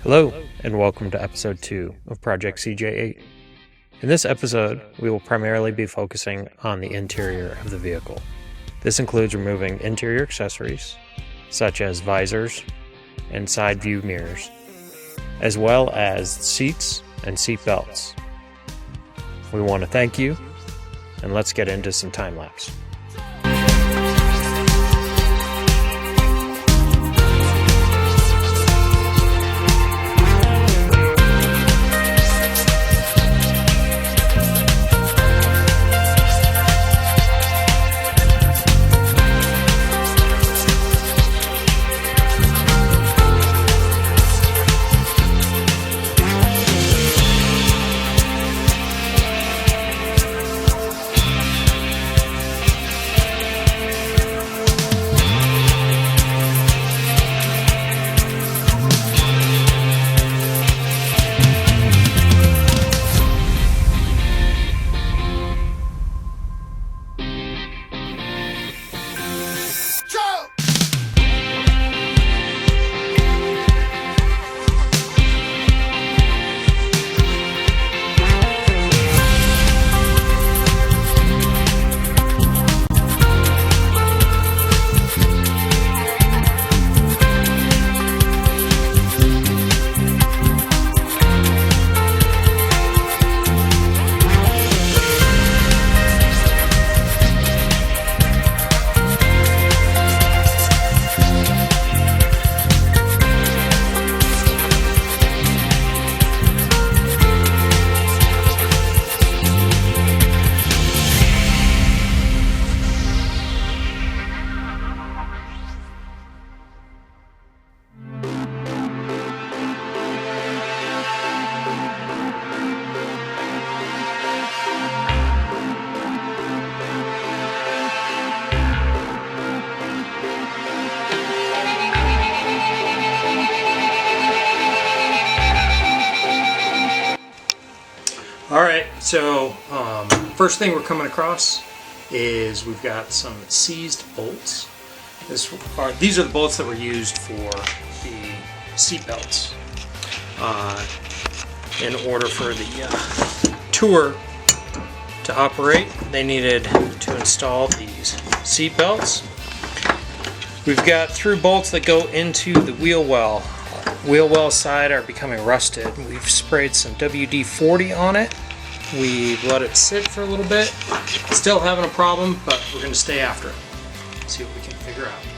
Hello, and welcome to episode 2 of Project CJ8. In this episode, we will primarily be focusing on the interior of the vehicle. This includes removing interior accessories, such as visors and side view mirrors, as well as seats and seat belts. We want to thank you, and let's get into some time-lapse. Alright, so first thing we're coming across is we've got some seized bolts. These are the bolts that were used for the seat belts. In order for the tour to operate, they needed to install these seat belts. We've got through bolts that go into the wheel well. Wheel well side are becoming rusted. We've sprayed some WD-40 on it. We've let it sit for a little bit. Still having a problem, but we're going to stay after it. See what we can figure out.